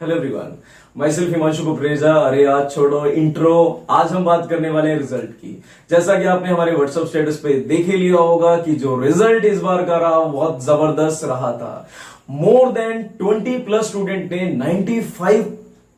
Hello everyone, my self Himanshu Kukreja. अरे आज छोड़ो इंट्रो, आज हम बात करने वाले हैं रिजल्ट की। जैसा कि आपने हमारे व्हाट्सएप स्टेटस पे देख ही लिया होगा कि जो रिजल्ट इस बार का रहा बहुत जबरदस्त रहा था। मोर देन 20 प्लस स्टूडेंट ने 95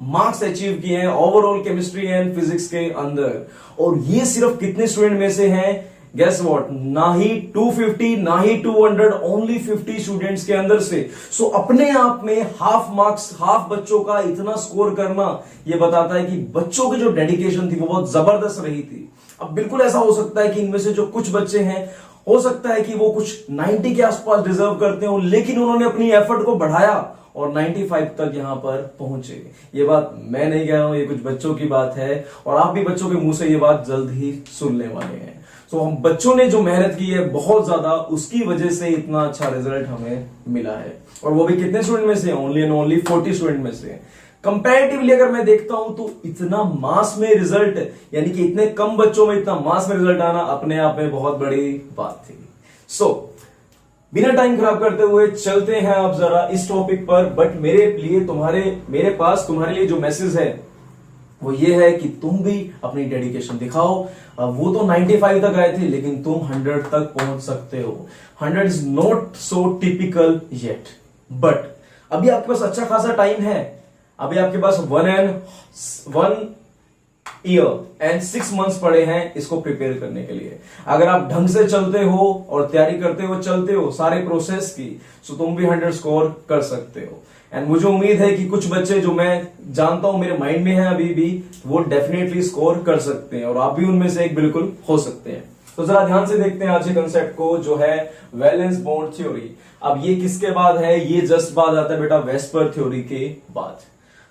मार्क्स अचीव किए हैं ओवरऑल केमिस्ट्री एंड फिजिक्स के अंदर। और ये सिर्फ कितने स्टूडेंट में से हैं? गेस व्हाट, ना ही 250 ना ही 200, ओनली 50 स्टूडेंट्स के अंदर से। सो अपने आप में हाफ मार्क्स, हाफ बच्चों का इतना स्कोर करना ये बताता है कि बच्चों की जो डेडिकेशन थी वो बहुत जबरदस्त रही थी। अब बिल्कुल ऐसा हो सकता है कि इनमें से जो कुछ बच्चे हैं, हो सकता है कि वो कुछ 90 के आसपास डिजर्व करते हो, लेकिन उन्होंने अपनी एफर्ट को बढ़ाया और 95 तक यहां पर पहुंचे। ये बात मैं नहीं कह रहा हूं, ये कुछ बच्चों की बात है और आप भी बच्चों के मुंह से ये बात जल्द ही सुनने वाले हैं। तो हम बच्चों ने जो मेहनत की है बहुत ज्यादा, उसकी वजह से इतना अच्छा रिजल्ट हमें मिला है। और वो भी कितने स्टूडेंट में से? ओनली एंड ओनली 40 स्टूडेंट में से। कंपैरेटिवली अगर मैं देखता हूं तो इतना मास में रिजल्ट, यानी कि इतने कम बच्चों में इतना मास में रिजल्ट आना अपने आप में बहुत बड़ी बात थी। सो बिना टाइम खराब करते हुए चलते हैं आप जरा इस टॉपिक पर। बट मेरे पास तुम्हारे लिए जो मैसेज है वो ये है कि तुम भी अपनी डेडिकेशन दिखाओ। वो तो 95 तक आए थे, लेकिन तुम 100 तक पहुंच सकते हो। 100 is not so typical yet, but अभी आपके पास अच्छा खासा टाइम है। अभी आपके पास 1 ईयर एंड 6 मंथ्स पड़े हैं इसको प्रिपेयर करने के लिए। अगर आप ढंग से चलते हो और तैयारी करते हो, चलते हो सारे प्रोसेस की, तो तुम भी 100 स्कोर कर सकते हो। एंड मुझे उम्मीद है कि कुछ बच्चे जो मैं जानता हूं मेरे माइंड में है अभी भी, वो डेफिनेटली स्कोर कर सकते हैं और आप भी उनमें से एक बिल्कुल हो सकते हैं। तो जरा ध्यान से देखते हैं आज के कंसेप्ट को, जो है वैलेंस बॉन्ड थ्योरी। अब ये किसके बाद है? ये जस्ट बाद आता है बेटा वेस्पर थ्योरी के बाद।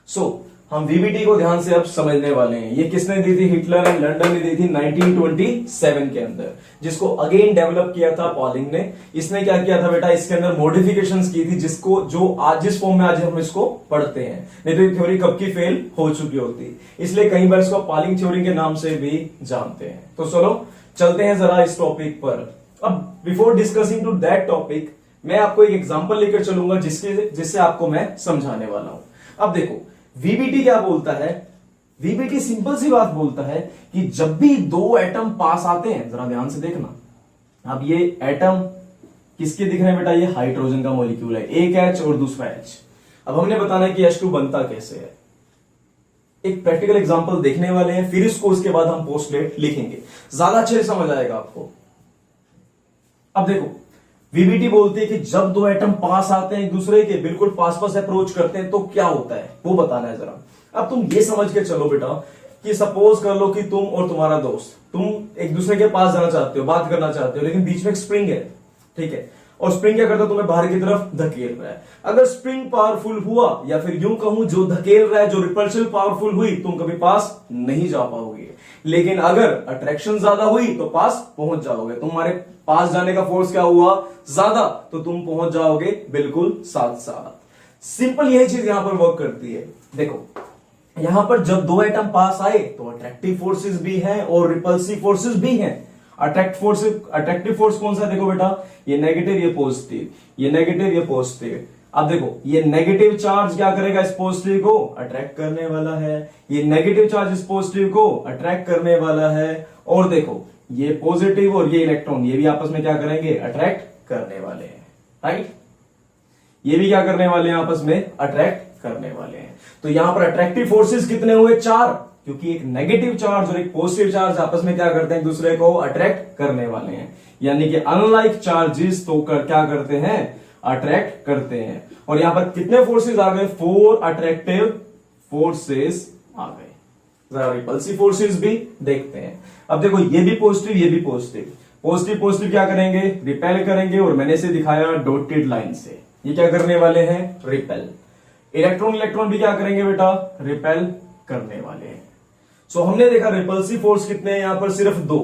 सो हम वीबीटी को ध्यान से अब समझने वाले हैं। ये किसने दी थी? हिटलर एंड लंडन ने दी थी 1927 के अंदर, जिसको अगेन डेवलप किया था पॉलिंग ने। इसने क्या किया था बेटा? इसके अंदर मॉडिफिकेशंस की थी, जिसको जो आज जिस फॉर्म में आज हम इसको पढ़ते हैं। नहीं तो ये थ्योरी कब की फेल हो चुकी होती, इसलिए कई बार इसको पॉलिंग थ्योरी के नाम से भी जानते हैं। तो चलो चलते हैं जरा इस टॉपिक पर। अब before discussing to that topic, मैं आपको एक एग्जांपल लेकर चलूंगा जिससे आपको मैं समझाने वाला हूं। अब देखो वीबीटी क्या बोलता है? वीबीटी सिंपल सी बात बोलता है कि जब भी दो एटम पास आते हैं, जरा ध्यान से देखना। अब ये एटम किसके दिख रहे हैं बेटा? ये हाइड्रोजन का मॉलिक्यूल है, एक H और दूसरा H। अब हमने बताना है कि H2 बनता कैसे है। एक प्रैक्टिकल एग्जांपल देखने वाले हैं, फिर इसको उसके बाद हम पोस्टलेट लिखेंगे, ज्यादा अच्छे से समझ आएगा आपको। अब देखो वीबीटी बोलती है कि जब दो एटम पास आते हैं एक दूसरे के, बिल्कुल पास पास अप्रोच करते हैं, तो क्या होता है वो बताना है जरा। अब तुम ये समझ के चलो बेटा कि सपोज कर लो कि तुम और तुम्हारा दोस्त, तुम एक दूसरे के पास जाना चाहते हो, बात करना चाहते हो, लेकिन बीच में एक स्प्रिंग है, ठीक है? और स्प्रिंग क्या करता है? तुम्हें बाहर की तरफ धकेल रहा है। अगर स्प्रिंग पावरफुल हुआ, या फिर यूं कहूं जो धकेल रहा है, जो रिपल्शन पावरफुल हुई, तुम कभी पास नहीं जा पाओगे। लेकिन अगर अट्रैक्शन ज्यादा हुई तो पास पहुंच जाओगे। तुम्हारे पास जाने का फोर्स क्या हुआ? ज्यादा, तो तुम पहुंच जाओगे बिल्कुल साथ साथ। सिंपल यही चीज यहां पर वर्क करती है। देखो यहां पर जब दो एटम पास आए तो अट्रैक्टिव फोर्सेस भी हैं और रिपल्सिव फोर्सेस भी हैं। अट्रैक्टिव फोर्स कौन सा है? देखो बेटा, ये नेगेटिव, ये पॉजिटिव, ये नेगेटिव, ये पॉजिटिव। अब देखो ये नेगेटिव चार्ज क्या करेगा? इस पॉजिटिव को अट्रैक्ट करने वाला है। ये नेगेटिव चार्ज इस पॉजिटिव को अट्रैक्ट करने वाला है। और देखो ये पॉजिटिव और ये इलेक्ट्रॉन, ये भी आपस में क्या करेंगे? अट्रैक्ट करने वाले हैं, राइट? ये भी क्या करने वाले हैं? आपस में अट्रैक्ट करने वाले हैं। तो यहां पर अट्रैक्टिव फोर्सेस कितने हुए? 4, क्योंकि एक नेगेटिव चार्ज और एक पॉजिटिव चार्ज आपस में क्या करते हैं? एक दूसरे को अट्रैक्ट करने वाले हैं। यानी कि अनलाइक चार्जेस तो क्या करते हैं? अट्रैक्ट करते हैं। और यहां पर कितने फोर्सेस आ गए? 4 अट्रैक्टिव फोर्सेस आ गए। जरा रिपल्सिव फोर्सेस भी देखते हैं। अब देखो ये भी पॉजिटिव, ये भी पॉजिटिव। पॉजिटिव पॉजिटिव क्या करेंगे? रिपेल करेंगे, और मैंने इसे दिखाया डॉटेड लाइन से। ये क्या करने वाले हैं? रिपेल। इलेक्ट्रॉन इलेक्ट्रॉन भी क्या करेंगे बेटा? रिपेल करने वाले हैं। सो हमने देखा रिपल्सिव फोर्स कितने हैं? यहां पर सिर्फ 2,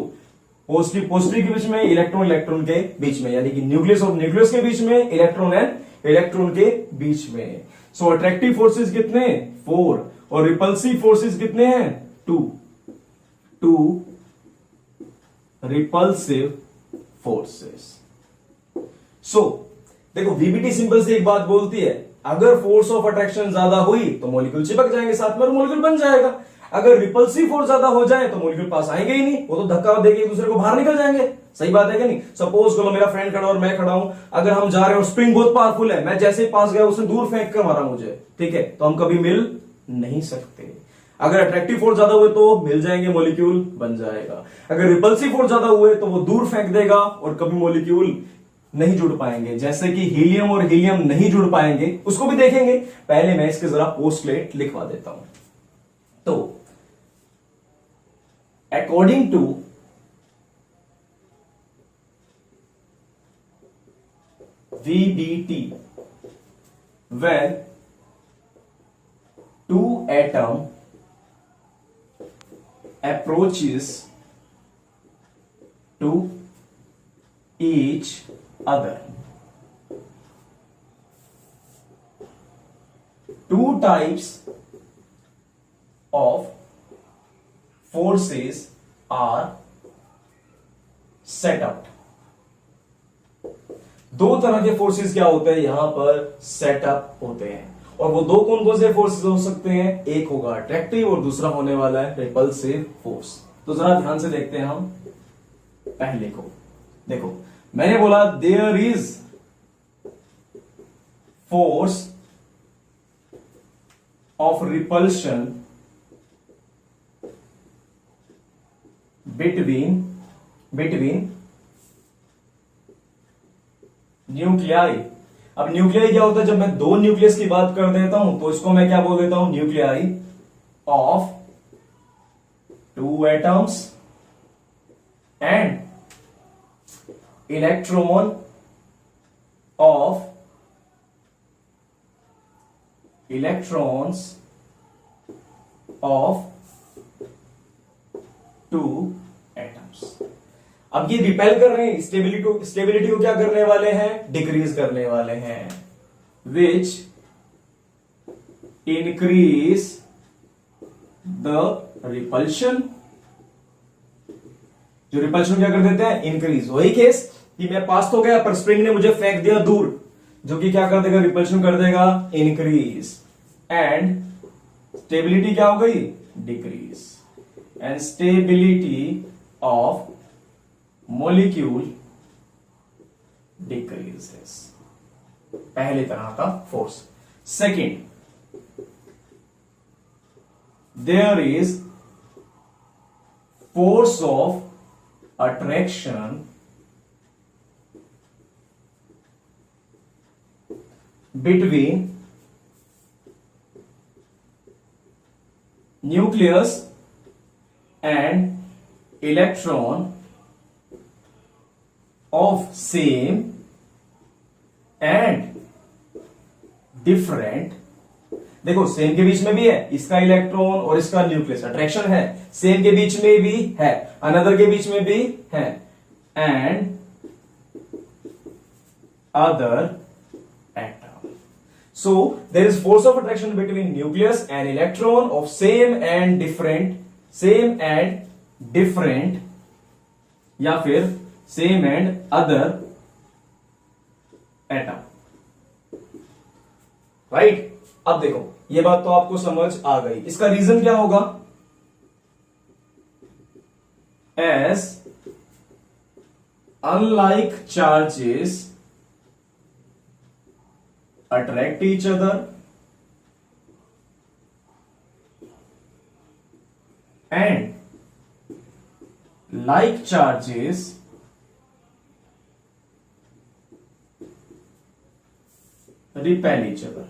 पॉजिटिव पॉजिटिव के बीच में, इलेक्ट्रॉन इलेक्ट्रॉन के बीच में, यानी कि न्यूक्लियस और न्यूक्लियस के बीच में, इलेक्ट्रॉन एंड इलेक्ट्रॉन के बीच में। सो अट्रैक्टिव फोर्सेस कितने? 4, और रिपल्सिव फोर्सेस कितने हैं? 2 रिपल्सिव फोर्सेस। सो देखो वीबीटी सिंपल से एक बात बोलती है अगर फोर्स ऑफ अट्रैक्शन ज्यादा हुई तो मॉलिक्यूल चिपक जाएंगे साथ में और मॉलिक्यूल बन जाएगा। अगर रिपल्सिव फोर्स ज्यादा हो जाए तो मॉलिक्यूल पास आएंगे ही नहीं, वो तो धक्का देके एक दूसरे को बाहर निकल जाएंगे। सही बात है कि नहीं? सपोज करो मेरा फ्रेंड खड़ा और मैं खड़ा हूं, अगर हम जा रहे हैं और स्प्रिंग बहुत पावरफुल है, मैं जैसे ही पास गया उसने दूर फेंक कर मारा मुझे, ठीक है, तो हम कभी मिल नहीं सकते। अगर अट्रैक्टिव फोर्स ज्यादा हुए तो मिल जाएंगे, मॉलिक्यूल बन जाएगा। अगर रिपल्सिव फोर्स ज्यादा हुए तो वो दूर फेंक देगा और कभी मॉलिक्यूल नहीं जुड़ पाएंगे। जैसे कि हीलियम और हीलियम नहीं जुड़ पाएंगे, उसको भी देखेंगे। पहले मैं इसके जरा पोस्टलेट लिखवा देता हूं। तो according to VBT, when two atom approaches to each other, two types of forces are set up। दो तरह के फोर्सेस क्या होते हैं यहां पर सेटअप होते हैं, और वो दो कौन कौन से फोर्सेस हो सकते हैं? एक होगा अट्रैक्टिव और दूसरा होने वाला है रिपल्सिव फोर्स। तो जरा ध्यान से देखते हैं हम पहले को। देखो, मैंने बोला there is force of repulsion between nuclei. अब न्यूक्लियाई क्या होता है? जब मैं दो न्यूक्लियस की बात कर देता हूं तो इसको मैं क्या बोल देता हूं? Nuclei of two atoms and electron of electrons of two atoms. अब ये रिपेल कर रहे हैं, स्टेबिलिटी को क्या करने वाले हैं? डिक्रीज करने वाले हैं, विच इंक्रीज द रिपल्शन। जो रिपल्शन क्या कर देते हैं? इंक्रीज। वही केस कि मैं पास तो गया पर स्प्रिंग ने मुझे फेंक दिया दूर, जो कि क्या कर देगा? रिपल्शन कर देगा इंक्रीज, एंड स्टेबिलिटी क्या हो गई? Decrease. And stability of molecule decreases. पहले तरह का force. Second, there is force of attraction between nucleus and electron of same and different। देखो, सेम के बीच में भी है, इसका इलेक्ट्रॉन और इसका न्यूक्लियस अट्रैक्शन है, सेम के बीच में भी है, अनदर के बीच में भी है, and other atom. So there is force of attraction between nucleus and electron of same and different या फिर same and other atom. Right? अब देखो, ये बात तो आपको समझ आ गई। इसका रीजन क्या होगा? As unlike charges attract each other and like charges repel each other।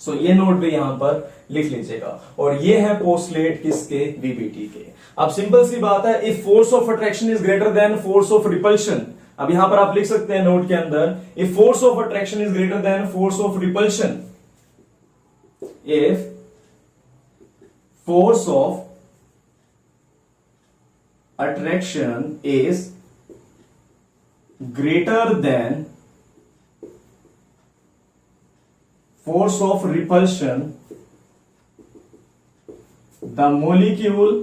So ये नोट भी यहां पर लिख लीजिएगा। और ये है पोस्टलेट किसके? वीबीटी के। अब सिंपल सी बात है, if force of attraction is greater than force of repulsion. अब यहां पर आप लिख सकते हैं नोट के अंदर, if force of attraction is greater than force of repulsion, if force of attraction is greater than force of repulsion, the molecule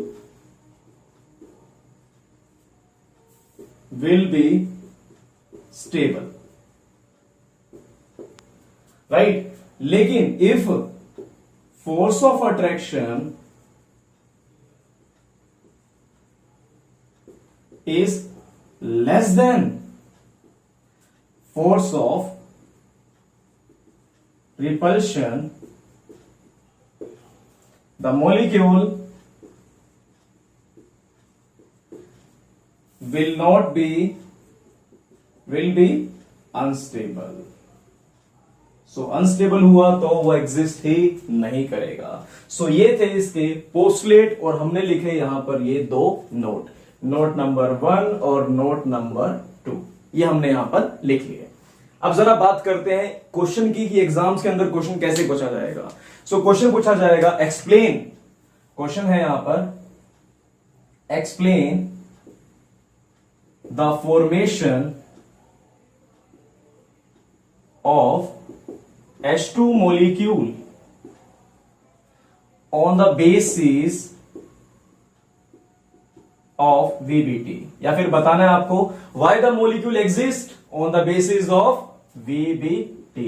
will be stable, right? लेकिन if force of attraction is less than force of repulsion, the molecule will be unstable. So unstable हुआ तो वो exist ही नहीं करेगा. सो ये थे इसके postulate और हमने लिखे यहां पर ये दो नोट, नोट नंबर 1 और नोट नंबर 2, ये हमने यहां पर लिख लिए. अब जरा बात करते हैं क्वेश्चन की कि एग्जाम्स के अंदर क्वेश्चन कैसे पूछा जाएगा. सो क्वेश्चन पूछा जाएगा एक्सप्लेन, क्वेश्चन है यहां पर explain the formation of H2 molecule on the basis of VBT, या फिर बताना है आपको why the molecule exist on the basis of VBT.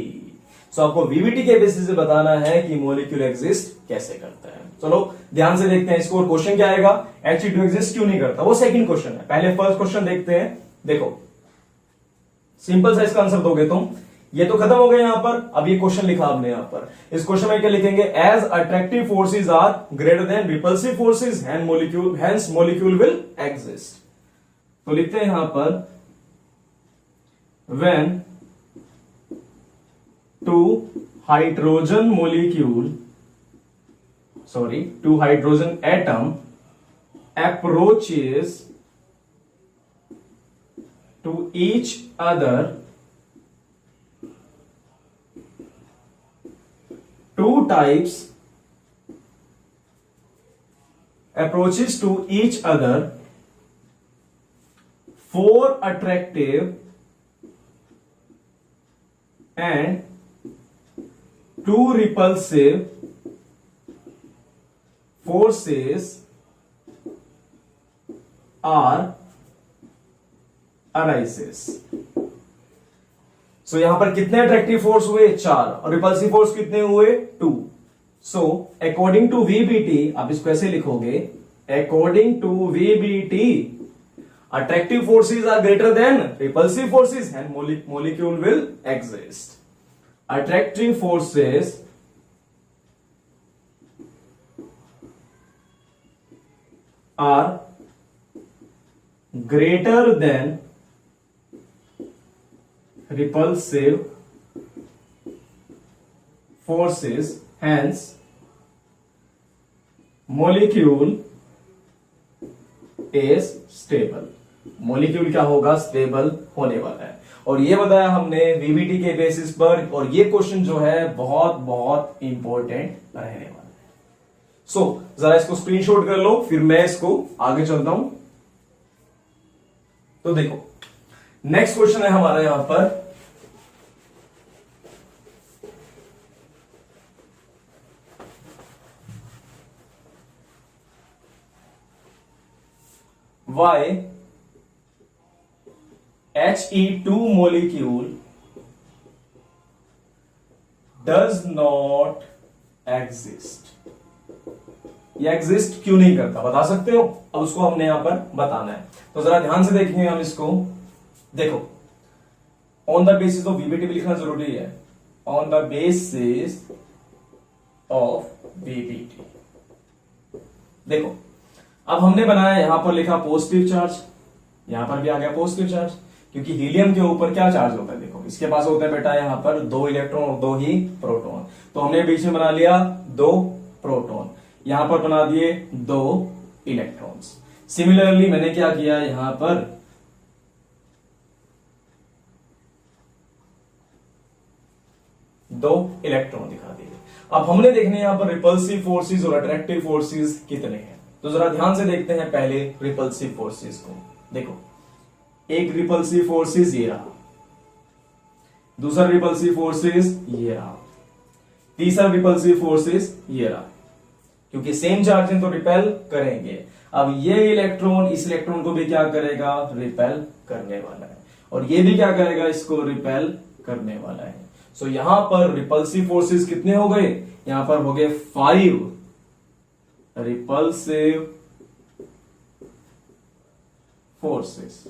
सो आपको VBT के बेसिस से बताना है कि molecule exist कैसे करता है. चलो ध्यान से देखते हैं इसको. और क्वेश्चन क्या आएगा, H2 exist क्यों नहीं करता, वो सेकंड क्वेश्चन है. पहले फर्स्ट क्वेश्चन देखते हैं. देखो सिंपल सा इसका आंसर दोगे तुम. ये तो खत्म हो गया यहां पर. अब ये क्वेश्चन लिखा आपने यहां पर. इस क्वेश्चन में क्या लिखेंगे, as attractive forces are greater than repulsive forces hence molecule will exist. तो लिखते हैं यहां पर when two hydrogen atom approaches to each other, two types approaches to each other for attractive and two repulsive forces are arises. सो यहां पर कितने attractive force हुए, 4, और रिपल्सिव फोर्स कितने हुए, 2. सो अकॉर्डिंग टू वीबीटी, आप इसको ऐसे लिखोगे, according to VBT attractive forces are greater than repulsive forces and molecule will exist. Attractive forces are greater than repulsive forces, hence molecule is stable. molecule क्या होगा, stable होने वाला है. और ये बताया हमने वीबीटी के बेसिस पर, और ये क्वेश्चन जो है बहुत बहुत इंपॉर्टेंट रहने वाला है. सो जरा इसको स्क्रीनशॉट कर लो, फिर मैं इसको आगे चलता हूं. तो देखो नेक्स्ट क्वेश्चन है हमारा यहां पर, why He2 molecule does not exist. ये एग्जिस्ट क्यों नहीं करता, बता सकते हो. अब उसको हमने यहां पर बताना है. तो जरा ध्यान से देखेंगे हम इसको. देखो on the basis of VBT भी लिखना जरूरी है. On the basis of VBT. देखो अब हमने बनाया, यहां पर लिखा पॉजिटिव चार्ज, यहां पर भी आ गया पॉजिटिव चार्ज, क्योंकि हीलियम के ऊपर क्या चार्ज होता है, देखो इसके पास होता है बेटा यहां पर 2 इलेक्ट्रॉन और 2 ही प्रोटॉन. तो हमने बीच में बना लिया 2 प्रोटॉन, यहां पर बना दिए 2 इलेक्ट्रॉन्स. सिमिलरली मैंने क्या किया, यहां पर 2 इलेक्ट्रॉन दिखा दिए. अब हमने देखने यहां पर रिपल्सिव फोर्सेस और अट्रैक्टिव फोर्सेस कितने हैं. तो जरा ध्यान से देखते हैं पहले रिपल्सिव फोर्सेस को. देखो एक रिपल्सिव फोर्सेस ये रहा, दूसरा रिपल्सिव फोर्सेस ये रहा, तीसरा रिपल्सिव फोर्सेस ये रहा. क्योंकि सेम चार्ज है तो रिपेल करेंगे. अब ये इलेक्ट्रॉन इस इलेक्ट्रॉन को भी क्या करेगा, रिपेल करने वाला है, और ये भी क्या करेगा, इसको रिपेल करने वाला है। सो यहां पर रिपल्सिव फोर्सेस कितने हो गए, यहां पर हो गए 5 रिपल्सिव फोर्सेस।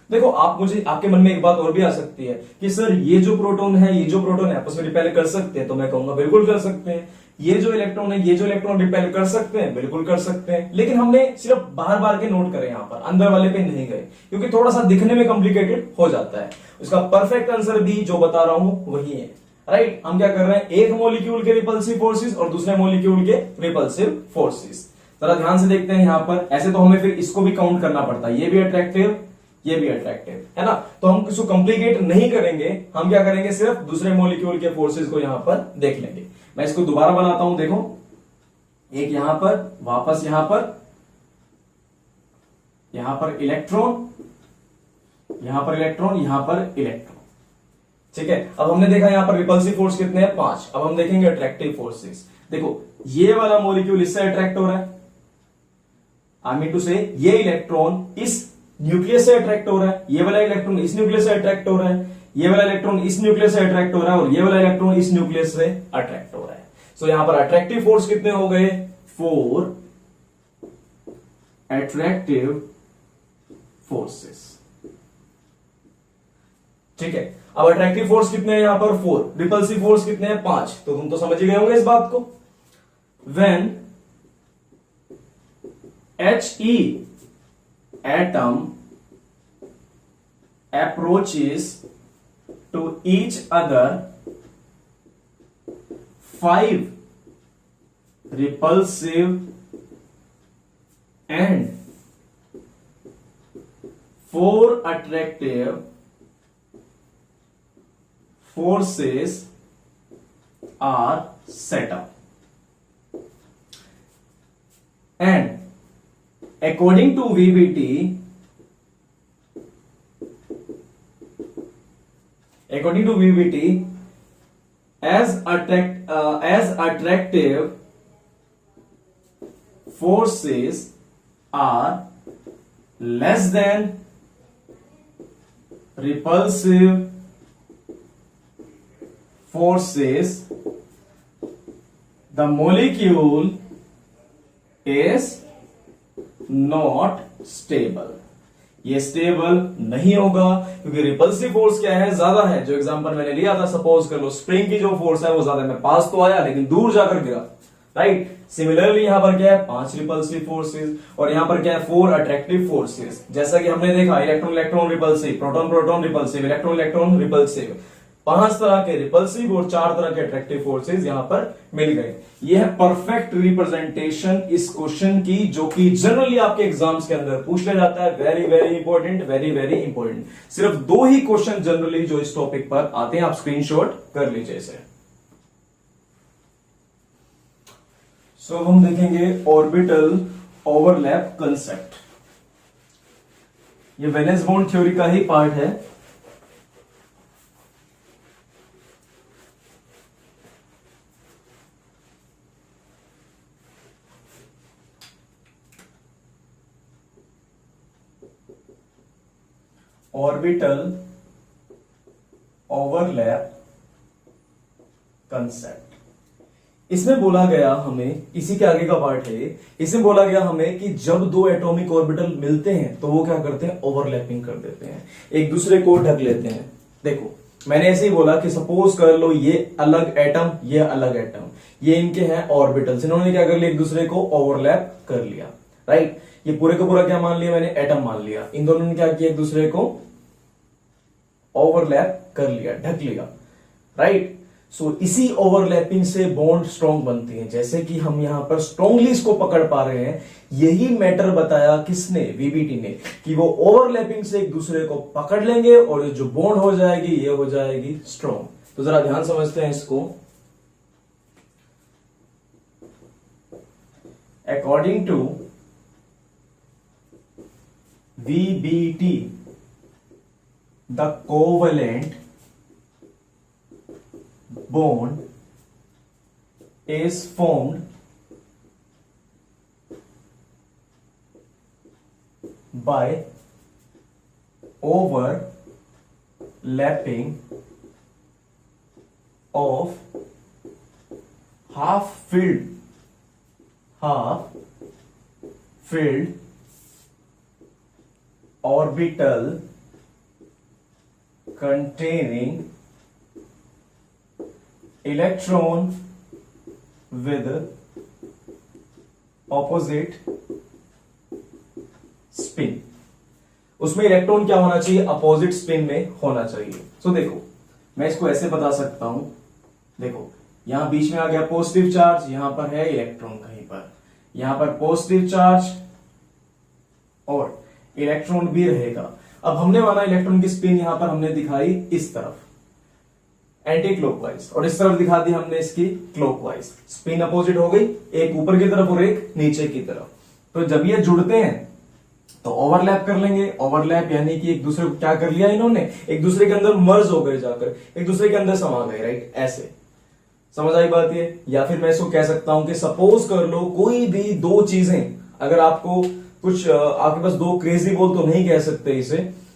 देखो आप मुझे, आपके मन में एक बात और भी आ सकती है कि सर ये जो प्रोटॉन है, ये जो प्रोटॉन है आपस में रिपेल कर सकते हैं, तो मैं कहूंगा बिल्कुल कर सकते हैं। ये जो इलेक्ट्रॉन है, ये जो इलेक्ट्रॉन रिपेल कर सकते हैं, बिल्कुल कर सकते हैं। लेकिन हमने सिर्फ बाहर बाहर के नोट करे, यहां पर अंदर वाले पे नहीं गए, क्योंकि थोड़ा सा दिखने में कॉम्प्लिकेटेड हो जाता है। उसका परफेक्ट आंसर भी जो बता रहा हूं वही है, राइट। हम क्या कर रहे हैं, एक मॉलिक्यूल के रिपल्सिव फोर्सेस और दूसरे मॉलिक्यूल के रिपल्सिव फोर्सेस। जरा ध्यान से देखते हैं यहां पर। ऐसे तो हमें फिर इसको भी काउंट करना पड़ता है, ये भी अट्रैक्टिव, ये भी अट्रैक्टिव है ना। तो हम इसको कॉम्प्लिकेट नहीं करेंगे, हम क्या करेंगे, सिर्फ दूसरे मॉलिक्यूल के फोर्सेस को यहां पर देख लेंगे। मैं इसको दोबारा बनाता हूं, देखो एक यहां पर, वापस यहां पर इलेक्ट्रॉन, यहां पर इलेक्ट्रॉन, यहां पर इलेक्ट्रॉन, ठीक है। अब हमने देखा यहां पर रिपल्सिव फोर्स कितने हैं, 5। अब हम देखेंगे अट्रैक्टिव फोर्सेस। देखो ये वाला मॉलिक्यूल इससे अट्रैक्ट हो रहा है, आई मीन टू से ये इलेक्ट्रॉन इस न्यूक्लियस से अट्रैक्ट हो रहा है, ये वाला इलेक्ट्रॉन इस न्यूक्लियस से अट्रैक्ट हो रहा है, ये वाला इलेक्ट्रॉन इस न्यूक्लियस से अट्रैक्ट हो रहा है, और ये वाला इलेक्ट्रॉन इस न्यूक्लियस से अट्रैक्ट हो रहा है। सो यहां पर अट्रैक्टिव फोर्स कितने हो गए, 4 अट्रैक्टिव फोर्सेस, ठीक है। अब अट्रैक्टिव फोर्स कितने हैं यहां पर, 4। रिपल्सिव फोर्स कितने हैं, 5। तो तुम तो समझ ही गए होंगे इस बात को। When He atom approaches to each other, 5 repulsive and 4 attractive forces are set up, and according to VBT, as attractive forces are less than repulsive forces, the molecule is not stable. ये stable नहीं होगा, क्योंकि repulsive force क्या है, ज्यादा है। जो example मैंने लिया था, सपोज कर लो स्प्रिंग की जो फोर्स है वो ज्यादा, मैं पास तो आया लेकिन दूर जाकर गिरा, राइट। सिमिलरली यहां पर क्या है, 5 रिपल्सिव फोर्सेस, और यहां पर क्या है, 4 अट्रैक्टिव फोर्सेस। जैसा कि हमने देखा, electron electron repulsive, proton proton repulsive, electron electron repulsive, 5 तरह के रिपल्सिव और 4 तरह के अट्रैक्टिव फोर्सेस यहां पर मिल गए। यह है परफेक्ट रिप्रेजेंटेशन इस क्वेश्चन की, जो कि जनरली आपके एग्जाम्स के अंदर पूछ लिया जाता है। Very very important, very very important. सिर्फ 2 ही क्वेश्चन जनरली जो इस टॉपिक पर आते हैं, आप स्क्रीनशॉट कर लीजिए इसे। सो हम देखेंगे ऑर्बिटल ओवरलैप कंसेप्ट। ये वैलेंस बॉन्ड थ्योरी का ही पार्ट है। Orbital overlap concept. इसमें बोला गया हमें, इसी के आगे का पार्ट है, इसमें बोला गया हमें कि जब 2 एटॉमिक ऑर्बिटल मिलते हैं तो वो क्या करते हैं, ओवरलैपिंग कर देते हैं, एक दूसरे को ढक लेते हैं। देखो मैंने ऐसे ही बोला कि सपोज कर लो ये अलग एटम, ये अलग एटम, ये इनके हैं ऑर्बिटल्स, इन्होंने क्या कर लिया, एक दूसरे को ओवरलैप कर लिया, राइट। ये पूरे का पूरा क्या मान लिया मैंने, एटम मान लिया। इन दोनों ने क्या किया, एक दूसरे को ओवरलैप कर लिया, ढक लिया, राइट। सो इसी ओवरलैपिंग से बॉन्ड स्ट्रॉन्ग बनती है। जैसे कि हम यहां पर स्ट्रॉन्गली इसको पकड़ पा रहे हैं, यही मैटर बताया किसने, वीबीटी ने, कि वो ओवरलैपिंग से एक दूसरे को पकड़ लेंगे और जो बॉन्ड हो जाएगी ये हो जाएगी स्ट्रॉन्ग। तो जरा ध्यान समझते हैं इसको। According to VBT, the covalent bond is formed by overlapping of half filled orbital containing electron with opposite spin। उसमें इलेक्ट्रॉन क्या होना चाहिए? अपोजिट स्पिन में होना चाहिए। सो देखो मैं इसको ऐसे बता सकता हूं, देखो यहां बीच में आ गया पॉजिटिव चार्ज, यहां पर है इलेक्ट्रॉन कहीं पर, यहां पर पॉजिटिव चार्ज और इलेक्ट्रॉन भी रहेगा। अब हमने माना इलेक्ट्रॉन की स्पिन यहां पर हमने दिखाई इस तरफ एंटी क्लॉकवाइज और इस तरफ दिखा दी हमने इसकी क्लॉकवाइज। स्पिन अपोजिट हो गई, एक ऊपर की तरफ और एक नीचे की तरफ। तो जब ये जुड़ते हैं तो ओवरलैप कर लेंगे। ओवरलैप यानी कि एक दूसरे को क्या कर लिया इन्होंने, एक दूसरे के अंदर मर्ज हो गए, जाकर एक दूसरे के अंदर समा गए, राइट? ऐसे समझ आई बात ये? या फिर मैं इसको कह सकता हूं कि सपोज कर लो कोई भी दो चीजें, अगर आपको कुछ आपके पास दो क्रेजी बॉल तो नहीं कह सकते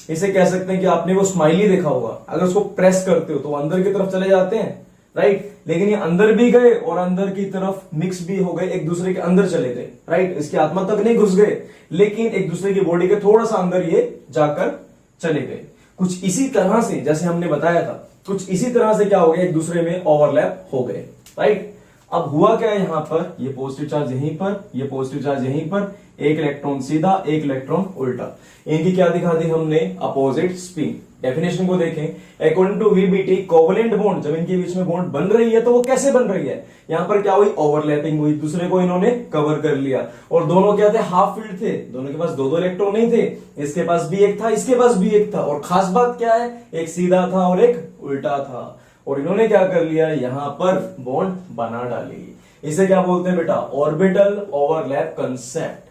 इसे कह सकते हैं कि आपने वो स्माइली देखा होगा, अगर उसको प्रेस करते हो तो वो अंदर की तरफ चले जाते हैं, राइट? लेकिन ये अंदर भी गए और अंदर की तरफ मिक्स भी हो गए, एक दूसरे के अंदर चले गए, राइट? इसकी आत्मा तक नहीं घुस गए, लेकिन एक दूसरे की बॉडी के थोड़ा सा अंदर ये जाकर चले गए। कुछ इसी तरह से जैसे हमने बताया था, कुछ इसी तरह से क्या हो गया, एक दूसरे में ओवरलैप हो गए, राइट? अब हुआ क्या है यहां पर, ये पॉजिटिव चार्ज यहीं पर, ये पॉजिटिव चार्ज यहीं पर, एक इलेक्ट्रॉन सीधा एक इलेक्ट्रॉन उल्टा। इनकी क्या दिखा दी हमने, अपोजिट स्पिन। डेफिनेशन को देखें, according to VBT covalent bond, जब इनके बीच में बॉन्ड बन रही है तो वो कैसे बन रही है, यहां पर क्या हुई, ओवरलैपिंग हुई, दूसरे को इन्होंने कवर कर लिया। और दोनों क्या थे, हाफ फील्ड थे, दोनों के पास दो दो इलेक्ट्रॉन नहीं थे, इसके पास भी एक था, इसके पास भी एक था। और खास बात क्या है, एक सीधा था और एक उल्टा था, और इन्होंने क्या कर लिया, यहां पर बॉन्ड बना डाली। इसे क्या बोलते हैं बेटा, ऑर्बिटल ओवरलैप कंसेप्ट,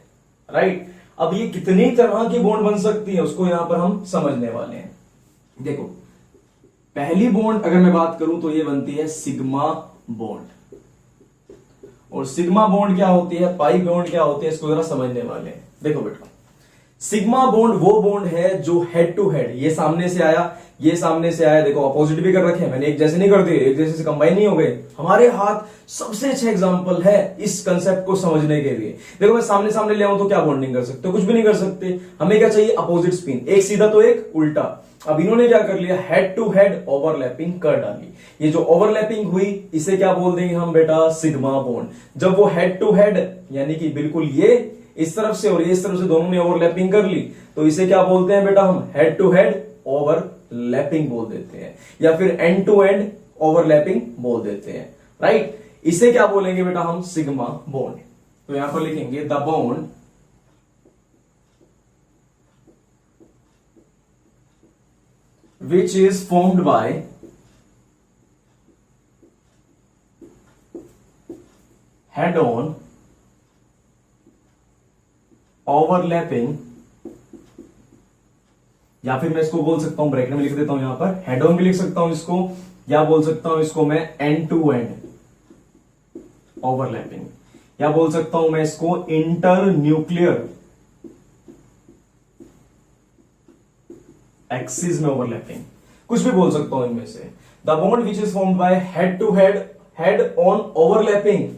राइट? अब ये कितनी तरह की बॉन्ड बन सकती है उसको यहां पर हम समझने वाले हैं। देखो पहली बॉन्ड अगर मैं बात करूं तो ये बनती है सिग्मा बॉन्ड, और सिग्मा बॉन्ड क्या होती है, पाई बॉन्ड क्या होती है, इसको जरा समझने वाले हैं। देखो बेटा, सिग्मा बॉन्ड वो बॉन्ड है जो हेड टू हेड, ये सामने से आया, ये सामने से आया, देखो अपोजिट भी कर रखे हैं मैंने, एक जैसे नहीं कर दिए, एक जैसे से कंबाइन नहीं हो गए। हमारे हाथ सबसे अच्छा एग्जांपल है इस कंसेप्ट को समझने के लिए। देखो मैं सामने सामने ले आऊं तो क्या बॉन्डिंग कर सकते हो, कुछ भी नहीं कर सकते। हमें क्या चाहिए, अपोजिट स्पिन, एक सीधा तो एक उल्टा। अब इन्होंने क्या कर लिया, हेड टू हेड ओवरलैपिंग कर डाली। ये जो ओवरलैपिंग हुई इसे क्या बोल देंगे हम बेटा, सिग्मा बॉन्ड। जब वो हेड टू हेड यानी कि बिल्कुल ये इस तरफ से और ये इस तरफ से दोनों ने ओवरलैपिंग कर ली, तो इसे क्या बोलते हैं बेटा हम, हेड टू हेड ओवरलैपिंग बोल देते हैं, या फिर एंड टू एंड ओवरलैपिंग बोल देते हैं, राइट? इसे क्या बोलेंगे बेटा हम, सिग्मा बॉन्ड। तो यहां पर लिखेंगे the bond which is formed by head on overlapping, या फिर मैं इसको बोल सकता हूं, ब्रैकेट में लिख देता हूं यहां पर, हेड ऑन भी लिख सकता हूं इसको, या बोल सकता हूं इसको मैं एंड टू एंड ओवरलैपिंग, या बोल सकता हूं मैं इसको इंटर न्यूक्लियर एक्सिस में ओवरलैपिंग, कुछ भी बोल सकता हूं इनमें से। The bond which is formed by head to head, head on overlapping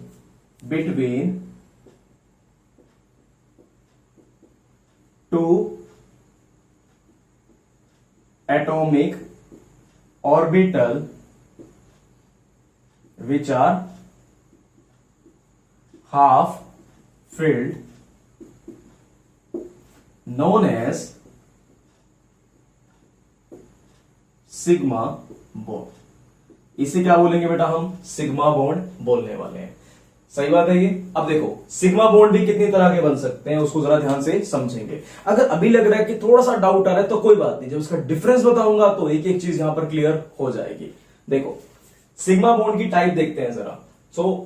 between two atomic orbital which are half filled known as sigma bond. इसे क्या बोलेंगे बेटा हम, सिग्मा बॉन्ड बोलने वाले हैं। सही बात है ये। अब देखो सिग्मा बॉन्ड भी कितनी तरह के बन सकते हैं उसको जरा ध्यान से समझेंगे। अगर अभी लग रहा है कि थोड़ा सा डाउट आ रहा है तो कोई बात नहीं, जब उसका डिफरेंस बताऊंगा तो एक एक चीज यहां पर क्लियर हो जाएगी। देखो सिग्मा बॉन्ड की टाइप देखते हैं जरा।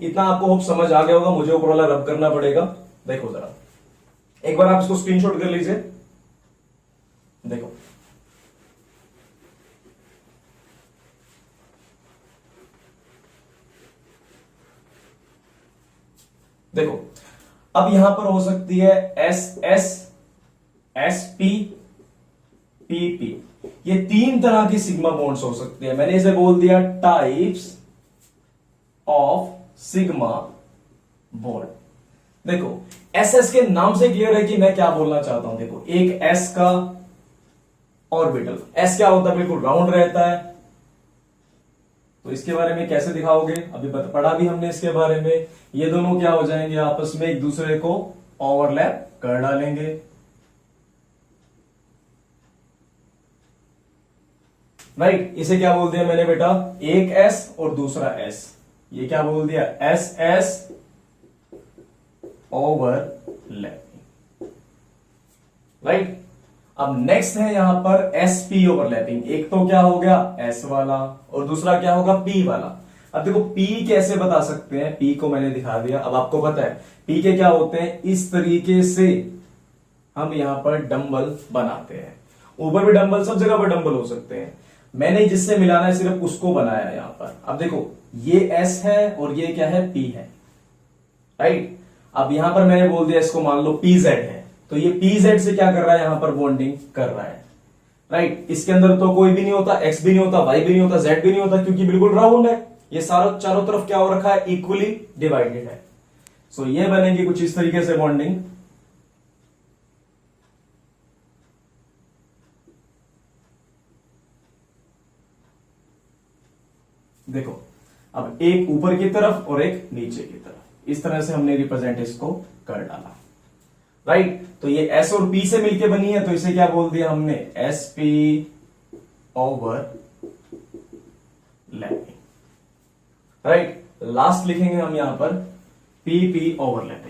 इतना आपको होप समझ आ गया होगा, मुझे ऊपर वाला रब करना पड़ेगा। देखो जरा एक बार आप इसको स्क्रीनशॉट कर लीजिए। देखो देखो अब यहां पर हो सकती है S S, S P, PP, ये 3 तरह की सिग्मा बॉन्ड्स हो सकती है। मैंने इसे बोल दिया टाइप्स ऑफ सिग्मा बॉन्ड। देखो SS के नाम से क्लियर है कि मैं क्या बोलना चाहता हूं। देखो एक S का ऑर्बिटल, S क्या होता है, बिल्कुल राउंड रहता है। तो इसके बारे में कैसे दिखाओगे, अभी पढ़ा भी हमने इसके बारे में। ये दोनों क्या हो जाएंगे, आपस में एक दूसरे को ओवरलैप कर डालेंगे। राइट, इसे क्या बोल दिया मैंने बेटा, एक S और दूसरा S, ये क्या बोल दिया, SS ओवरलैपिंग। राइट, अब नेक्स्ट है यहां पर SP ओवरलैपिंग। एक तो क्या हो गया S वाला और दूसरा क्या होगा P वाला। अब देखो P कैसे बता सकते हैं, P को मैंने दिखा दिया। अब आपको पता है P के क्या होते हैं, इस तरीके से हम यहां पर डंबल बनाते हैं। ऊपर भी डंबल, सब जगह पर डंबल हो सकते हैं। मैंने जिससे मिलाना है सिर्फ उसको बनाया है यहां पर। अब देखो ये S है और ये क्या है, P है। राइट, अब यहां पर मैंने बोल दिया इसको मान लो PZ है, तो ये PZ से क्या कर रहा है, यहां पर बॉन्डिंग कर रहा है। राइट, इसके अंदर तो कोई भी नहीं होता, X भी नहीं होता, Y भी नहीं होता, Z भी नहीं होता, क्योंकि बिल्कुल राउंड है। ये सारा चारों तरफ क्या हो रखा है, इक्वली डिवाइडेड है। सो ये बनेगी कुछ इस तरीके से बॉन्डिंग। देखो अब एक ऊपर की तरफ और एक नीचे की तरफ, इस तरह से हमने रिप्रेजेंट इसको कर डाला। राइट, तो ये S और P से मिलके बनी है, तो इसे क्या बोल दिया हमने, SP over lapping. Right, last लिखेंगे हम यहां पर PP overlapping.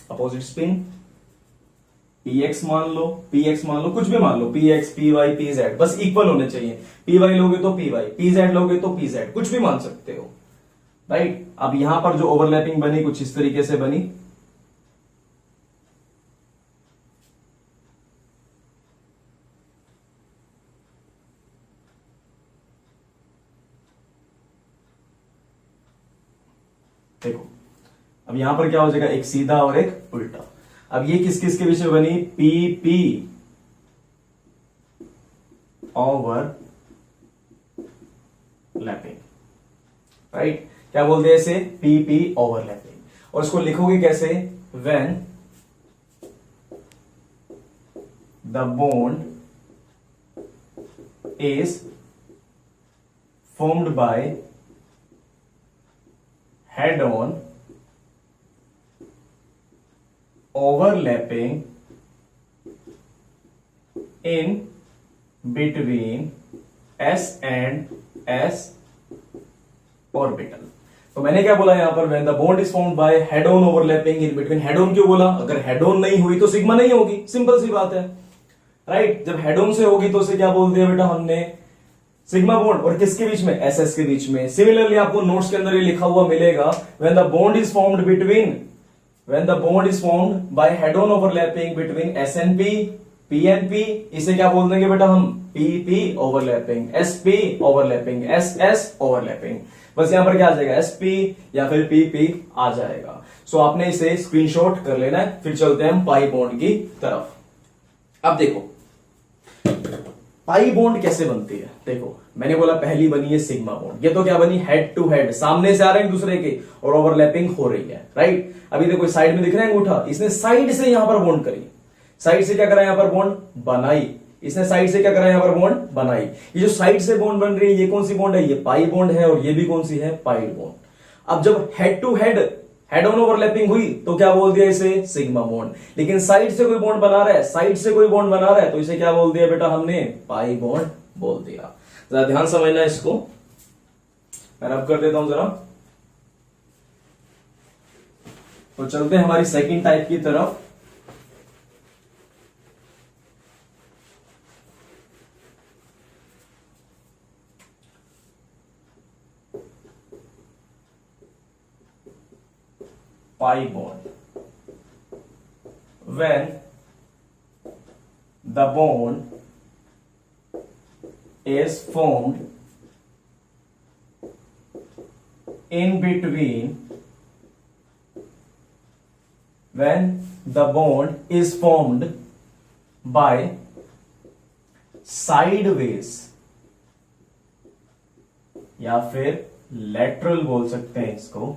Opposite spin PX मान लो, PX मान लो, कुछ भी मान लो, PX, PY, PZ, बस इक्वल होने चाहिए। PY लोगे तो PY, PZ लोगे तो PZ, कुछ भी मान सकते हो। राइट, अब यहां पर जो ओवरलैपिंग बनी कुछ इस तरीके से बनी। देखो अब यहां पर क्या हो जाएगा, एक सीधा और एक उल्टा। अब ये किस किस के बीच में बनी, PP ओवर लैपिंग। राइट, क्या बोलते हैं इसे, PP ओवरलैपिंग। और इसको लिखोगे कैसे, when the bond is formed by head on overlapping in between S and S orbital। तो मैंने क्या बोला यहां पर, when the bond is formed by head on overlapping in between। head on क्यों बोला, अगर head on नहीं हुई तो सिग्मा नहीं होगी, सिंपल सी बात है। राइट, जब हेड ऑन से होगी तो उसे क्या बोल दिया बेटा हमने, सिग्मा बॉन्ड। और किसके बीच में, SS के बीच में। सिमिलरली आपको नोट्स के अंदर ये लिखा हुआ मिलेगा, when the bond is formed between, when the bond is formed by head on overlapping between S and P, P and P, इसे क्या बोल देंगे बेटा हम, PP overlapping, SP overlapping, SS overlapping. बस यहां पर क्या आ जाएगा, SP या फिर PP आ जाएगा। सो आपने इसे स्क्रीनशॉट कर लेना है। फिर चलते हैं हम पाई बॉन्ड की तरफ। अब देखो पाई बॉन्ड कैसे बनती है। देखो मैंने बोला पहली बनी है सिग्मा बॉन्ड। ये तो क्या बनी, हेड टू हेड, सामने से आ रहे हैं एक दूसरे के और ओवरलैपिंग हो रही है। राइट, अभी देखो साइड में दिख रहा है अंगूठा, इसने साइड से यहां पर बॉन्ड करी, साइड से क्या करा यहां पर बॉन्ड बनाई, इसने साइड से क्या करा यहां पर बॉन्ड बनाई। ये जो साइड से बॉन्ड बन रही है ये कौन सी बॉन्ड है, ये पाई बॉन्ड है। और ये भी कौन सी है, पाइड बॉन्ड। अब जब head to head, head on overlapping हुई तो क्या बोल दिया इसे, सिग्मा बॉन्ड। लेकिन साइड से कोई बॉन्ड बना रहा है, साइड से कोई बॉन्ड बना रहा है, तो इसे क्या बोल दिया बेटा हमने, पाई बॉन्ड बोल दिया। जरा ध्यान समझना इसको, मैं रब कर देता हूं जरा। तो चलते हैं हमारी सेकंड टाइप की तरफ। Pi bond when the bond is formed in between when the bond is formed by sideways या फिर लेटरल बोल सकते हैं इसको,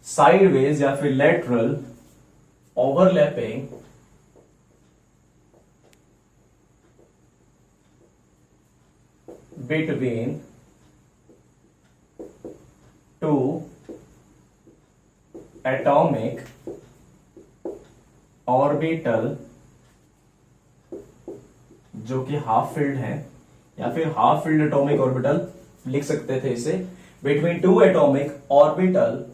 साइडवेज या फिर lateral overlapping between two atomic orbital जो कि हाफ फिल्ड है, या फिर हाफ फिल्ड एटॉमिक ऑर्बिटल लिख सकते थे इसे, between two atomic orbital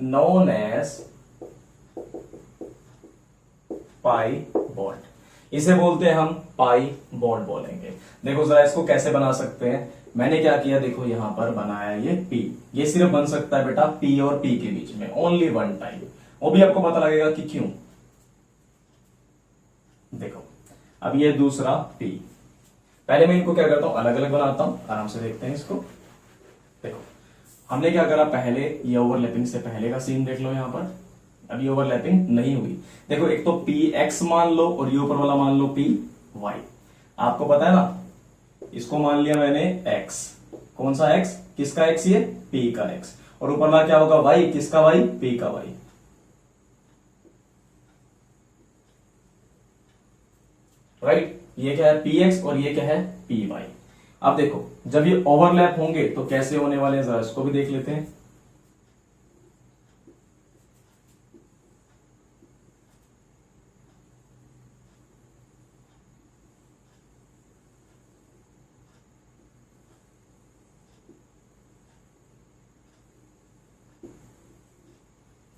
known as pi bond, इसे बोलते हैं हम पाई बॉन्ड बोलेंगे। देखो जरा इसको कैसे बना सकते हैं, मैंने क्या किया, देखो यहां पर बनाया ये P, ये सिर्फ बन सकता है बेटा P और P के बीच में, ओनली वन टाइम, वो भी आपको पता लगेगा कि क्यों। देखो अब ये दूसरा P, पहले मैं इनको क्या करता हूं, अलग अलग बनाता हूं, आराम से देखते हैं इसको। देखो हमने क्या करा, पहले ये ओवरलैपिंग से पहले का सीन देख लो, यहां पर अभी ओवरलैपिंग नहीं हुई। देखो एक तो Px मान लो और ये ऊपर वाला मान लो Py, आपको पता है ना, इसको मान लिया मैंने x, कौन सा x, किसका x, ये P का x, और ऊपर वाला क्या होगा y, किसका y, P का y, राइट। ये क्या है Px और ये क्या है Py। अब देखो जब ये ओवरलैप होंगे तो कैसे होने वाले हैं, जरा इसको भी देख लेते हैं।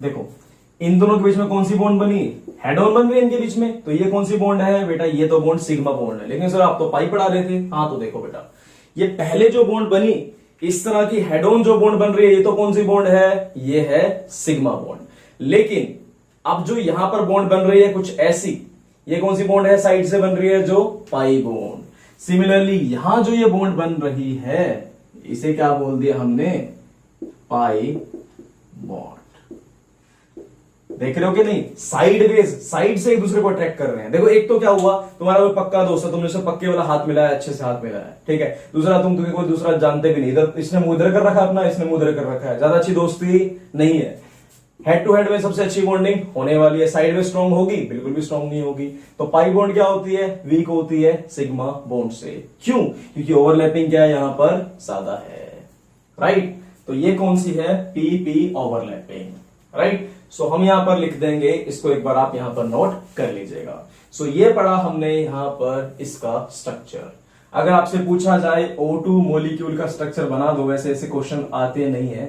देखो इन दोनों के बीच में कौन सी बॉन्ड बनी, हेड ऑन बन रही है इनके बीच में, तो ये कौन सी बॉन्ड है बेटा, ये तो बॉन्ड सिग्मा बॉन्ड है। लेकिन सर आप तो पाई पढ़ा रहे थे, हाँ तो देखो बेटा ये पहले जो बॉन्ड बनी इस तरह की हेड ऑन जो बॉन्ड बन रही है, ये तो कौन सी बॉन्ड है, ये है सिग्मा बॉन्ड। लेकिन अब जो यहां पर बॉन्ड बन रही है कुछ ऐसी, ये कौन सी बॉन्ड है, साइड से बन रही है जो पाई बॉन्ड। सिमिलरली यहां जो ये बॉन्ड बन रही है इसे क्या बोल दिया हमने, पाई बॉन्ड। देख रहे हो कि नहीं, साइडवेज, साइड से एक दूसरे को अट्रैक्ट कर रहे हैं। देखो एक तो क्या हुआ, तुम्हारा कोई पक्का दोस्त है, तुमने उसे पक्के वाला हाथ मिलाया, अच्छे से हाथ मिलाया, ठीक है। दूसरा तुम्हें कोई दूसरा जानते भी नहीं, इधर इसने मुंह इधर कर रखा अपना, इसने मुंह इधर कर रखा है, ज्यादा अच्छी दोस्ती नहीं है। हेड टू हेड में सबसे अच्छी बॉन्डिंग होने वाली है, साइड में स्ट्रॉन्ग होगी, बिल्कुल भी स्ट्रॉन्ग नहीं होगी। तो पाई बॉन्ड क्या होती है, वीक होती है सिग्मा बॉन्ड से। क्यों, क्योंकि ओवरलैपिंग क्या है यहां पर ज्यादा है, राइट। तो ये कौन सी है, पी ओवरलैपिंग, राइट। सो हम यहां पर लिख देंगे इसको, एक बार आप यहां पर नोट कर लीजिएगा। सो ये पढ़ा हमने यहां पर इसका स्ट्रक्चर। अगर आपसे पूछा जाए O2 मॉलिक्यूल का स्ट्रक्चर बना दो, वैसे ऐसे क्वेश्चन आते नहीं है,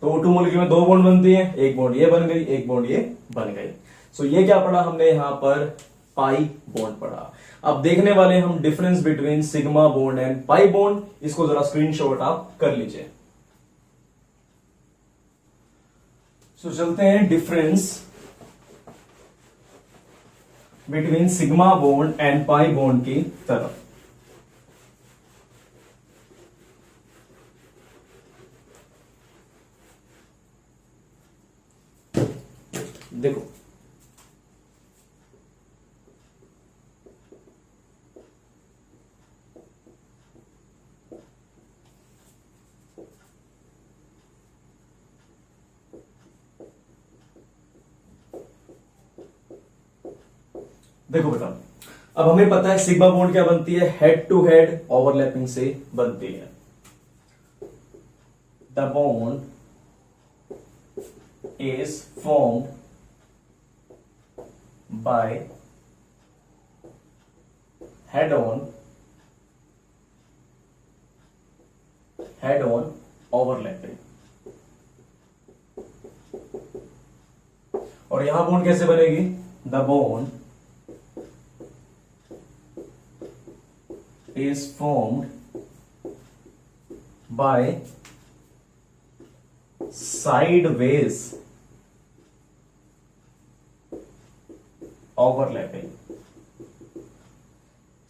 तो O2 मॉलिक्यूल में दो बॉन्ड बनती है, एक बॉन्ड ये बन गई, एक बॉन्ड ये बन गई। सो ये क्या पढ़ा हमने यहां पर, पाई बॉन्ड पढ़ा। अब देखने वाले हम difference between sigma bond and pi bond, इसको जरा स्क्रीनशॉट आप कर लीजिए। सो चलते हैं difference between sigma bond and pi bond की तरफ। देखो देखो बेटा, अब हमें पता है सिग्मा बॉन्ड क्या बनती है, हेड टू हेड ओवरलैपिंग से बनती है। The bond is formed by head on overlapping. और यहां बॉन्ड कैसे बनेगी, the bond is formed by sideways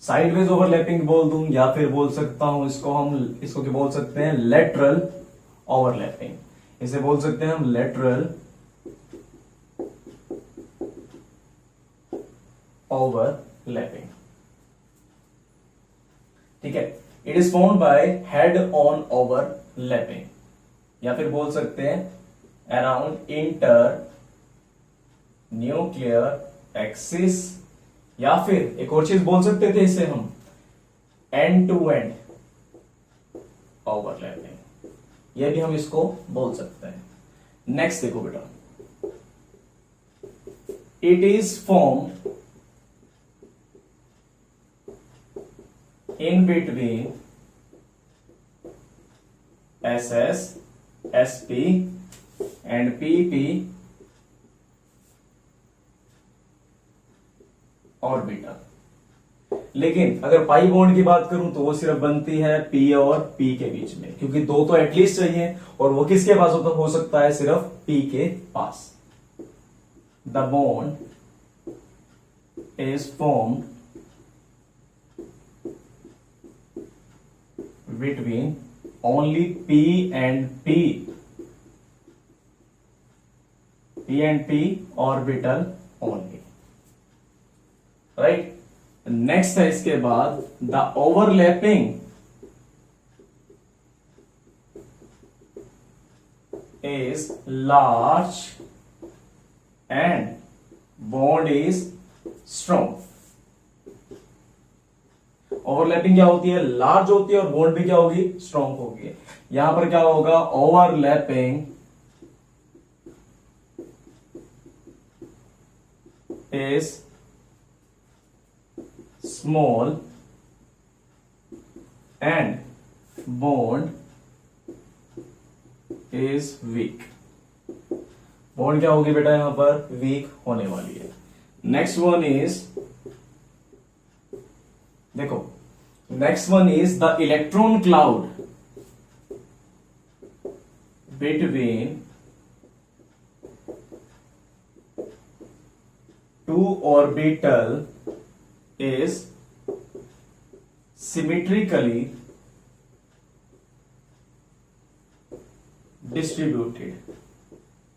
sideways overlapping बोल दूं, या फिर बोल सकता हूं इसको क्या बोल सकते हैं, लेटरल ओवरलैपिंग। इसे बोल सकते हैं हम लेटरल ओवरलैपिंग। ठीक है, it is found by head on overlapping, या फिर बोल सकते हैं अराउंड इंटर न्यूक्लियर एक्सिस, या फिर एक और चीज बोल सकते थे इसे हम एंड टू एंड ओवरलैपिंग, यह भी हम इसको बोल सकते हैं। नेक्स्ट देखो बेटा, it is form in between SS, SP and PP orbital. लेकिन अगर पाई बॉन्ड की बात करूं तो वो सिर्फ बनती है P और P के बीच में, क्योंकि दो तो एटलीस्ट चाहिए, और वो किसके पास हो सकता है, सिर्फ P के पास। The bond is formed between only P and P orbital only, right? Next है इसके बाद the overlapping is large and bond is strong। Overlapping क्या होती है, लार्ज होती है, और बॉन्ड भी क्या होगी, स्ट्रॉन्ग होगी। यहां पर क्या होगा, overlapping is small and bond is weak. Bond क्या होगी बेटा, यहां पर वीक होने वाली है। नेक्स्ट वन इज, देखो next one is the electron cloud between two orbital is symmetrically distributed.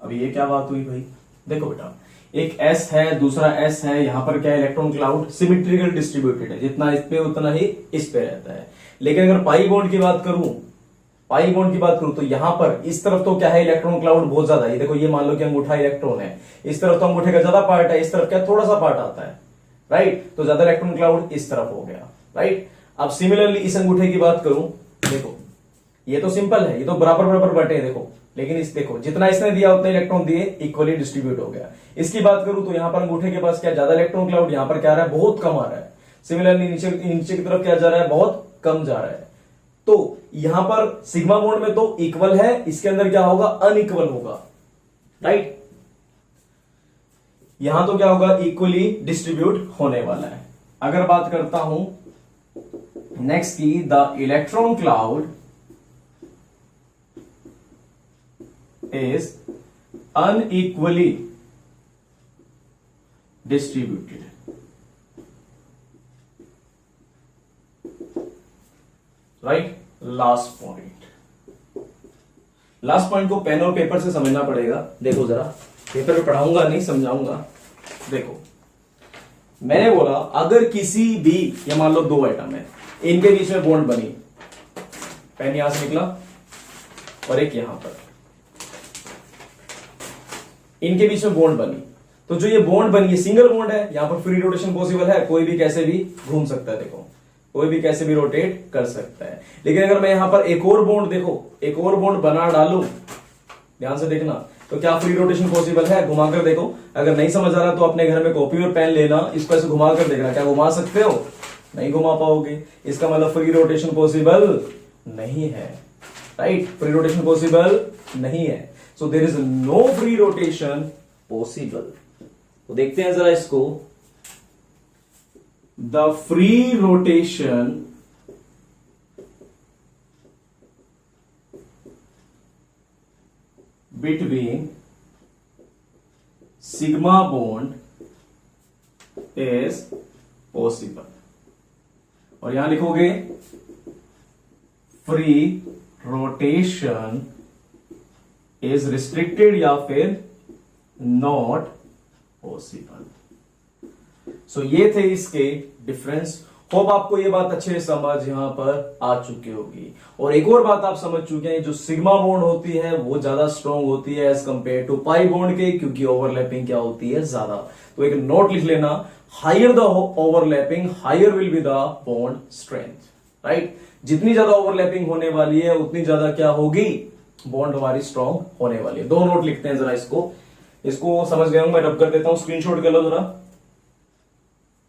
अब ये क्या बात हुई भाई, देखो बेटा एक S है, दूसरा S है, यहां पर क्या है, इलेक्ट्रॉन क्लाउड सिमेट्रिकल डिस्ट्रीब्यूटेड है, जितना इस पे उतना ही इस पे रहता है। लेकिन अगर पाई बॉन्ड की बात करूं तो यहां पर इस तरफ तो क्या है, इलेक्ट्रॉन क्लाउड बहुत ज्यादा है। देखो ये मान लो कि अंगूठा इलेक्ट्रॉन है, इस तरफ तो अंगूठे का ज्यादा पार्ट है, इस तरफ क्या थोड़ा सा पार्ट आता है, राइट? तो ज्यादा इलेक्ट्रॉन क्लाउड इस तरफ हो गया, राइट? अब सिमिलरली इस अंगूठे की बात करूं, देखो ये तो सिंपल है, ये तो बराबर बराबर बटे हैं, देखो, लेकिन इस देखो जितना इसने दिया उतने इलेक्ट्रॉन दिए, इक्वली डिस्ट्रीब्यूट हो गया। इसकी बात करूं तो यहां पर अंगूठे के पास क्या ज्यादा इलेक्ट्रॉन क्लाउड, यहां पर क्या आ रहा है, बहुत कम आ रहा है। सिमिलरली नीचे नीचे की तरफ क्या जा रहा है, बहुत कम जा रहा है। तो यहां पर सिग्मा बॉन्ड में तो इक्वल है, इसके अंदर क्या होगा, अनइक्वल होगा, राइट? यहां तो क्या होगा, इक्वली डिस्ट्रीब्यूट होने वाला है। अगर बात करता हूं नेक्स्ट की, the electron cloud is unequally distributed, right? Last point को पेन और पेपर से समझना पड़ेगा। देखो जरा, पेपर में पढ़ाऊंगा नहीं, समझाऊंगा। देखो मैंने बोला अगर किसी भी, ये मान लो दो एटम है, इनके बीच में बॉन्ड बनी, पेन यहां से निकला और एक यहां पर, इनके बीच में बॉन्ड बनी, तो जो ये बॉन्ड बनी, ये सिंगल बॉन्ड है, यहां पर फ्री रोटेशन पॉसिबल है, कोई भी कैसे भी घूम सकता है, देखो कोई भी कैसे भी रोटेट कर सकता है। लेकिन अगर मैं यहां पर एक और बॉन्ड, देखो एक और बॉन्ड बना डालूं, ध्यान से देखना, तो क्या फ्री रोटेशन पॉसिबल है? घुमाकर देखो। अगर नहीं समझ आ रहा तो अपने घर में कॉपी और पेन लेना, इसको ऐसे घुमाकर देखना, क्या घुमा सकते हो? नहीं घुमा पाओगे। इसका मतलब फ्री रोटेशन पॉसिबल नहीं है, राइट? फ्री रोटेशन पॉसिबल नहीं है, so there is no free rotation possible. तो देखते हैं जरा इसको, the free rotation between sigma bond is possible. और यहां लिखोगे फ्री रोटेशन इज रिस्ट्रिक्टेड या फिर नॉट पॉसिबल। सो ये थे इसके डिफरेंस। होप आपको ये बात अच्छे से समझ यहां पर आ चुकी होगी। और एक और बात आप समझ चुके हैं, जो सिग्मा बॉन्ड होती है वो ज्यादा स्ट्रॉन्ग होती है as compare to pi bond के, क्योंकि ओवरलैपिंग क्या होती है ज्यादा। तो एक नोट लिख लेना, higher the overlapping higher will be the bond strength, right. जितनी ज्यादा ओवरलैपिंग होने वाली है उतनी ज्यादा क्या होगी, बॉन्ड हमारी स्ट्रॉन्ग होने वाली है। दो नोट लिखते हैं जरा, इसको समझ गए हूं, मैं रब कर देता हूं, स्क्रीनशॉट कर लो जरा,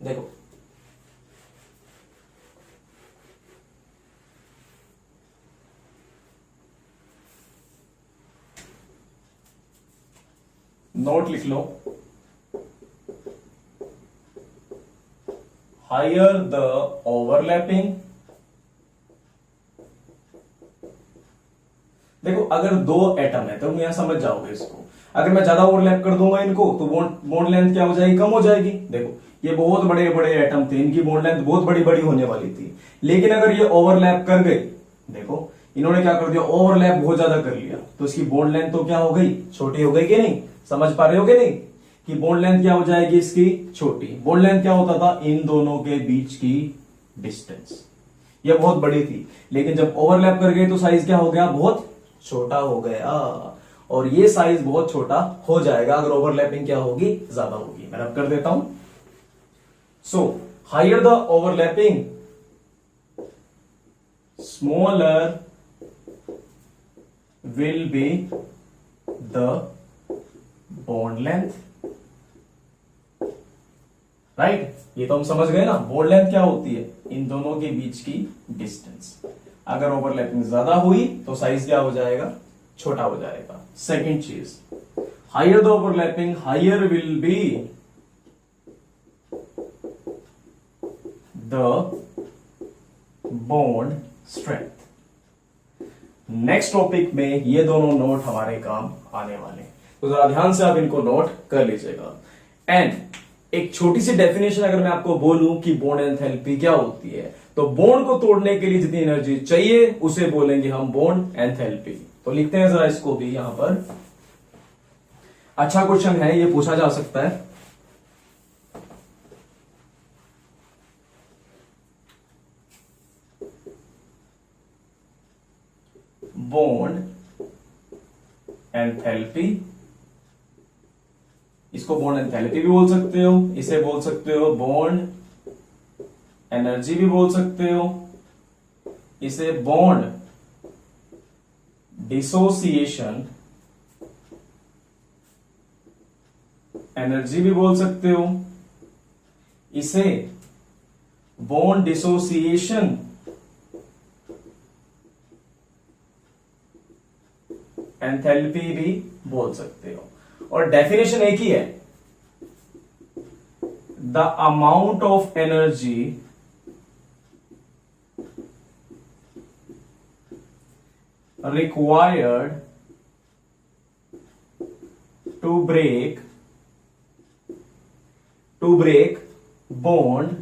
देखो। नोट लिख लो, हायर द ओवरलैपिंग। देखो अगर दो एटम है तो तुम यहां समझ जाओगे इसको। अगर मैं ज्यादा ओवरलैप कर दूंगा इनको तो बॉन्ड लेंथ क्या हो जाएगी, कम हो जाएगी। देखो ये बहुत बड़े बड़े एटम थे, इनकी बॉन्ड लेंथ बहुत बड़ी बड़ी होने वाली थी। लेकिन अगर ये ओवरलैप कर गए, देखो इन्होंने क्या कर दिया, ओवरलैप बहुत ज्यादा कर लिया, तो इसकी बॉन्ड लेंथ तो क्या हो गई, छोटी हो गई कि नहीं। समझ पा रहे हो कि नहीं, कि बॉन्ड लेंथ क्या हो जाएगी इसकी, छोटी। बॉन्ड लेंथ क्या होता था, इन दोनों के बीच की डिस्टेंस, ये बहुत बड़ी थी। लेकिन जब ओवरलैप कर गए तो साइज क्या हो गया, बहुत छोटा हो गया। और ये साइज बहुत छोटा हो जाएगा अगर ओवरलैपिंग क्या होगी, ज्यादा होगी। मैं रब कर देता हूं। So higher the overlapping smaller will be the bond length, right. ये तो हम समझ गए ना, बॉन्ड लेंथ क्या होती है, इन दोनों के बीच की डिस्टेंस। अगर ओवरलैपिंग ज्यादा हुई तो साइज क्या हो जाएगा, छोटा हो जाएगा। सेकंड चीज, higher the overlapping higher will be the bond strength. Next topic में ये दोनों नोट हमारे काम आने वाले, तो जरा ध्यान से आप इनको नोट कर लीजिएगा। एंड एक छोटी सी डेफिनेशन अगर मैं आपको बोलूं कि बॉन्ड एंथैल्पी क्या होती है, तो बॉन्ड को तोड़ने के लिए जितनी एनर्जी चाहिए उसे बोलेंगे हम बॉन्ड एंथैल्पी। तो लिखते हैं जरा इसको भी यहां पर। अच्छा क्वेश्चन है, ये पूछा जा सकता है। बॉन्ड एंथैल्पी, इसको बॉन्ड एंथैल्पी भी बोल सकते हो, इसे बोल सकते हो बॉन्ड एनर्जी भी बोल सकते हो, इसे बॉन्ड डिसोसिएशन एनर्जी भी बोल सकते हो, इसे बॉन्ड डिसोसिएशन एंथैल्पी भी बोल सकते हो। और डेफिनेशन एक ही है, the amount of energy required to break bond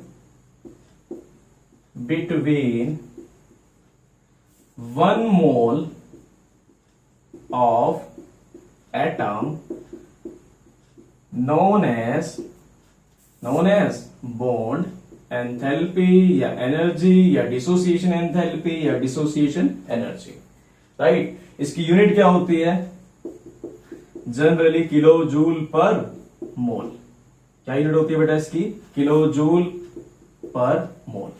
between 1 mole of atom known as bond enthalpy या एनर्जी या डिसोसिएशन एंथैल्पी या डिसोसिएशन एनर्जी, राइट। इसकी यूनिट क्या होती है, जनरली किलो जूल पर मोल। क्या यूनिट होती है बेटा इसकी, किलो जूल पर मोल।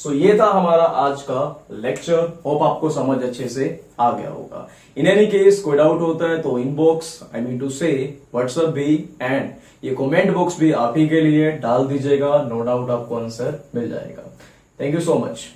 सो ये था हमारा आज का लेक्चर। होप आपको समझ अच्छे से आ गया होगा। इन एनी केस कोई डाउट होता है तो इनबॉक्स, आई मीन टू से व्हाट्सएप भी एंड ये कमेंट बॉक्स भी आप ही के लिए डाल दीजिएगा। नो डाउट आपको आंसर मिल जाएगा। Thank you so much.